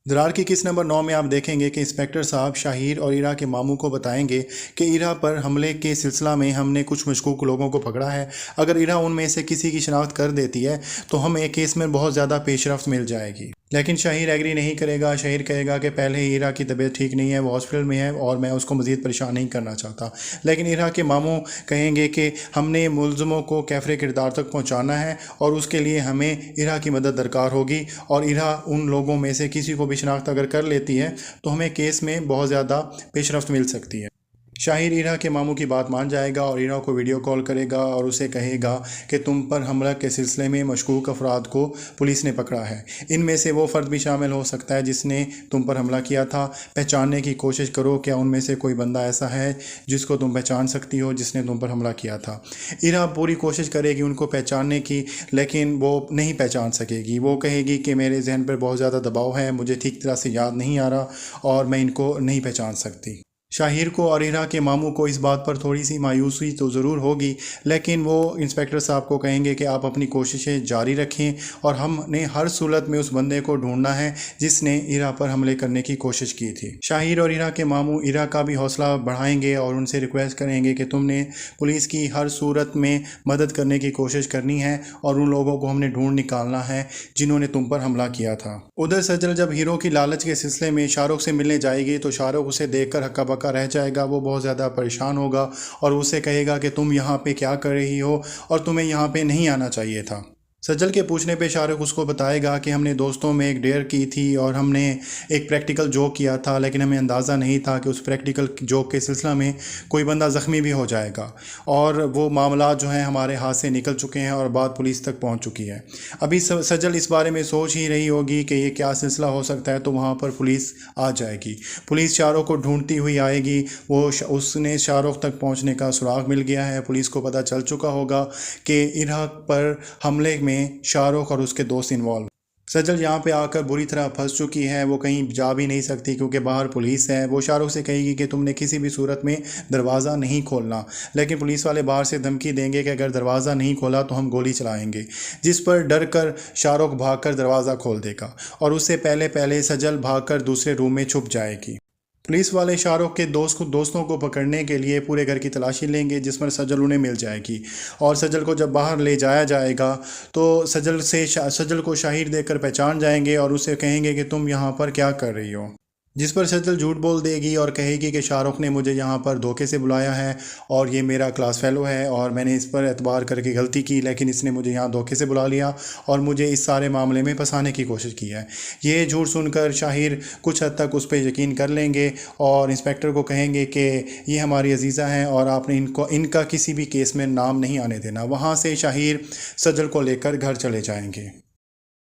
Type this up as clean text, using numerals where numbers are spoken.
दरार की किस नंबर 9 में आप देखेंगे कि इंस्पेक्टर साहब शाहिर और इरा के मामू को बताएंगे कि इरा पर हमले के सिलसिला में हमने कुछ मशकूक लोगों को पकड़ा है। अगर इरा उनमें से किसी की शनाख्त कर देती है तो हमें केस में बहुत ज़्यादा पेशरफ्त मिल जाएगी। लेकिन शाहिर एग्री नहीं करेगा। शाहिर कहेगा कि पहले ही इरा की तबीयत ठीक नहीं है, वो हॉस्पिटल में है और मैं उसको मज़ीद परेशान नहीं करना चाहता। लेकिन इरा के मामू कहेंगे कि हमने मुलज़मों को कैफरे किरदार तक पहुंचाना है और उसके लिए हमें इरा की मदद दरकार होगी, और इरा उन लोगों में से किसी को भी शनाख्त अगर कर लेती है तो हमें केस में बहुत ज़्यादा पेशरफ्त मिल सकती है। शाहिर इरा के मामू की बात मान जाएगा और इरा को वीडियो कॉल करेगा और उसे कहेगा कि तुम पर हमला के सिलसिले में मशकूक अफराद को पुलिस ने पकड़ा है। इनमें से वो फ़र्द भी शामिल हो सकता है जिसने तुम पर हमला किया था। पहचानने की कोशिश करो, क्या उनमें से कोई बंदा ऐसा है जिसको तुम पहचान सकती हो जिसने तुम पर हमला किया था। इरा पूरी कोशिश करेगी उनको पहचानने की, लेकिन वो नहीं पहचान सकेगी। वो कहेगी कि मेरे जहन पर बहुत ज़्यादा दबाव है, मुझे ठीक तरह से याद नहीं आ रहा और मैं इनको नहीं पहचान सकती। शाहिर को और इरा के मामू को इस बात पर थोड़ी सी मायूसी तो ज़रूर होगी, लेकिन वो इंस्पेक्टर साहब को कहेंगे कि आप अपनी कोशिशें जारी रखें और हमने हर सूरत में उस बंदे को ढूंढना है जिसने इरा पर हमले करने की कोशिश की थी। शाहिर और इरा के मामू इरा का भी हौसला बढ़ाएंगे और उनसे रिक्वेस्ट करेंगे कि तुमने पुलिस की हर सूरत में मदद करने की कोशिश करनी है और उन लोगों को हमने ढूंढ निकालना है जिन्होंने तुम पर हमला किया था। उधर सजल जब हीरो की लालच के सिलसिले में शाहरुख से मिलने जाएगी तो शाहरुख उसे देखकर हक्का बक्का रह जाएगा। वो बहुत ज़्यादा परेशान होगा और उसे कहेगा कि तुम यहाँ पे क्या कर रही हो और तुम्हें यहाँ पे नहीं आना चाहिए था। सज्जल के पूछने पे शाहरुख उसको बताएगा कि हमने दोस्तों में एक डेयर की थी और हमने एक प्रैक्टिकल जोक किया था, लेकिन हमें अंदाज़ा नहीं था कि उस प्रैक्टिकल जोक के सिलसिला में कोई बंदा ज़ख्मी भी हो जाएगा और वो मामला जो है हमारे हाथ से निकल चुके हैं और बात पुलिस तक पहुंच चुकी है। अभी सज्जल इस बारे में सोच ही रही होगी कि ये क्या सिलसिला हो सकता है, तो वहाँ पर पुलिस आ जाएगी। पुलिस शाहरुख को ढूंढती हुई आएगी। उसने शाहरुख तक पहुँचने का सुराग मिल गया है। पुलिस को पता चल चुका होगा कि इराक पर हमले में शाहरुख और उसके दोस्त इन्वॉल्व। सजल यहाँ पे आकर बुरी तरह फंस चुकी है। वो कहीं जा भी नहीं सकती क्योंकि बाहर पुलिस है। वो शाहरुख से कहेगी कि तुमने किसी भी सूरत में दरवाज़ा नहीं खोलना, लेकिन पुलिस वाले बाहर से धमकी देंगे कि अगर दरवाज़ा नहीं खोला तो हम गोली चलाएंगे, जिस पर डर कर शाहरुख भागकर दरवाज़ा खोल देगा और उससे पहले सजल भागकर दूसरे रूम में छुप जाएगी। पुलिस वाले शाहरुख के दोस्तों को पकड़ने के लिए पूरे घर की तलाशी लेंगे, जिस पर सजल उन्हें मिल जाएगी और सजल को जब बाहर ले जाया जाएगा तो सजल को शाहिर देखकर पहचान जाएंगे और उसे कहेंगे कि तुम यहाँ पर क्या कर रही हो, जिस पर सजल झूठ बोल देगी और कहेगी कि शाहरुख ने मुझे यहाँ पर धोखे से बुलाया है और ये मेरा क्लास फेलो है और मैंने इस पर एतबार करके गलती की, लेकिन इसने मुझे यहाँ धोखे से बुला लिया और मुझे इस सारे मामले में फंसाने की कोशिश की है। ये झूठ सुनकर शाहिर कुछ हद तक उस पर यकीन कर लेंगे और इंस्पेक्टर को कहेंगे कि ये हमारी अजीज़ा हैं और आपने इनका किसी भी केस में नाम नहीं आने देना। वहाँ से शाहिर सजल को लेकर घर चले जाएंगे।